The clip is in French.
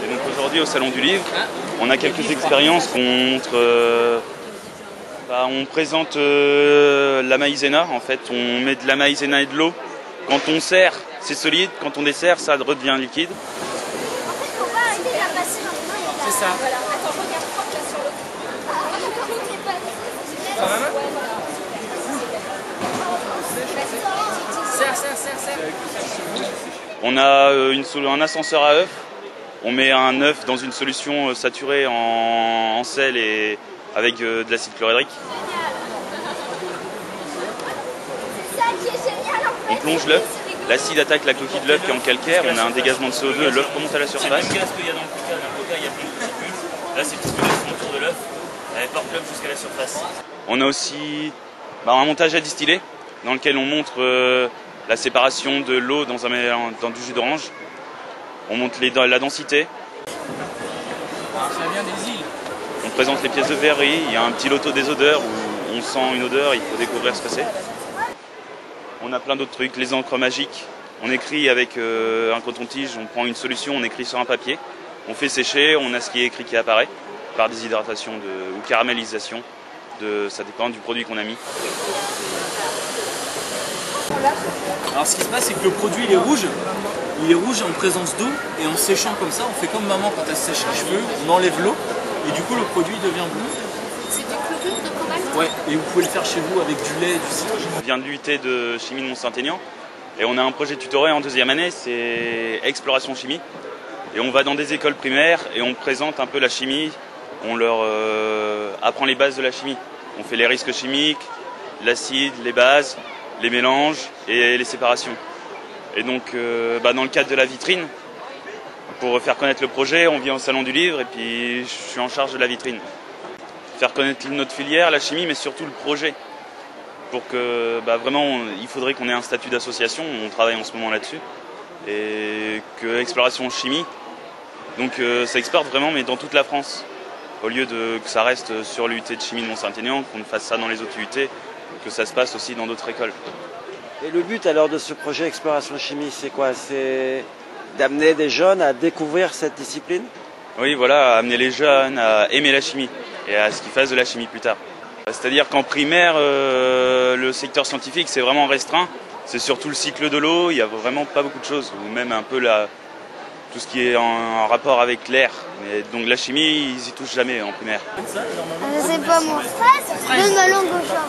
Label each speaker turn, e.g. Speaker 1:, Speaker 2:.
Speaker 1: Et donc aujourd'hui au Salon du Livre, on a quelques expériences qu'on montre. On présente la maïzena. En fait, on met de la maïzena et de l'eau. Quand on sert, c'est solide. Quand on dessert, ça redevient liquide.
Speaker 2: C'est ça.
Speaker 1: On a un ascenseur à œufs. On met un œuf dans une solution saturée en sel et avec de l'acide chlorhydrique. On plonge l'œuf. L'acide attaque la coquille de l'œuf qui est en calcaire. On a un dégagement de CO2. L'œuf remonte à la surface.
Speaker 3: C'est le gaz qu'il y a dans le coca. Dans le coca, il y a plein de particules. Là, c'est tout ce que laisse autour de l'œuf. Elle porte l'œuf jusqu'à la surface.
Speaker 1: On a aussi un montage à distiller dans lequel on montre la séparation de l'eau dans du jus d'orange. On montre la densité.
Speaker 2: Ça vient des îles.
Speaker 1: On présente les pièces de verrerie. Il y a un petit loto des odeurs où on sent une odeur, il faut découvrir ce que c'est. On a plein d'autres trucs, les encres magiques. On écrit avec un coton-tige, on prend une solution, on écrit sur un papier. On fait sécher, on a ce qui est écrit qui apparaît par déshydratation ou caramélisation. Ça dépend du produit qu'on a mis.
Speaker 4: Alors ce qui se passe, c'est que le produit il est rouge en présence d'eau, et en séchant comme ça, on fait comme maman quand elle sèche les cheveux, on enlève l'eau et du coup le produit devient bleu.
Speaker 5: C'est du chlorure de cobalt?
Speaker 4: Ouais, et vous pouvez le faire chez vous avec du lait et du citron.
Speaker 1: On vient de l'UT de chimie de Mont-Saint-Aignan et on a un projet tutoré en deuxième année, c'est exploration chimie. Et on va dans des écoles primaires et on présente un peu la chimie, on leur apprend les bases de la chimie. On fait les risques chimiques, l'acide, les bases, les mélanges et les séparations. Et donc dans le cadre de la vitrine, pour faire connaître le projet, on vient au Salon du Livre et puis je suis en charge de la vitrine. Faire connaître notre filière, la chimie, mais surtout le projet. Pour que vraiment, il faudrait qu'on ait un statut d'association, on travaille en ce moment là-dessus. Et que Exploration Chimie, donc ça exporte vraiment, mais dans toute la France. Au lieu que ça reste sur l'UT de chimie de Mont-Saint-Aignan, qu'on fasse ça dans les autres UT, que ça se passe aussi dans d'autres écoles.
Speaker 6: Et le but alors de ce projet Exploration Chimie, c'est quoi? C'est d'amener des jeunes à découvrir cette discipline?
Speaker 1: Oui, voilà, amener les jeunes à aimer la chimie et à ce qu'ils fassent de la chimie plus tard. C'est-à-dire qu'en primaire, le secteur scientifique, c'est vraiment restreint. C'est surtout le cycle de l'eau, il n'y a vraiment pas beaucoup de choses, ou même un peu tout ce qui est en rapport avec l'air. Donc la chimie, ils y touchent jamais en primaire.
Speaker 5: Je sais pas moi. Donne ma langue au chat.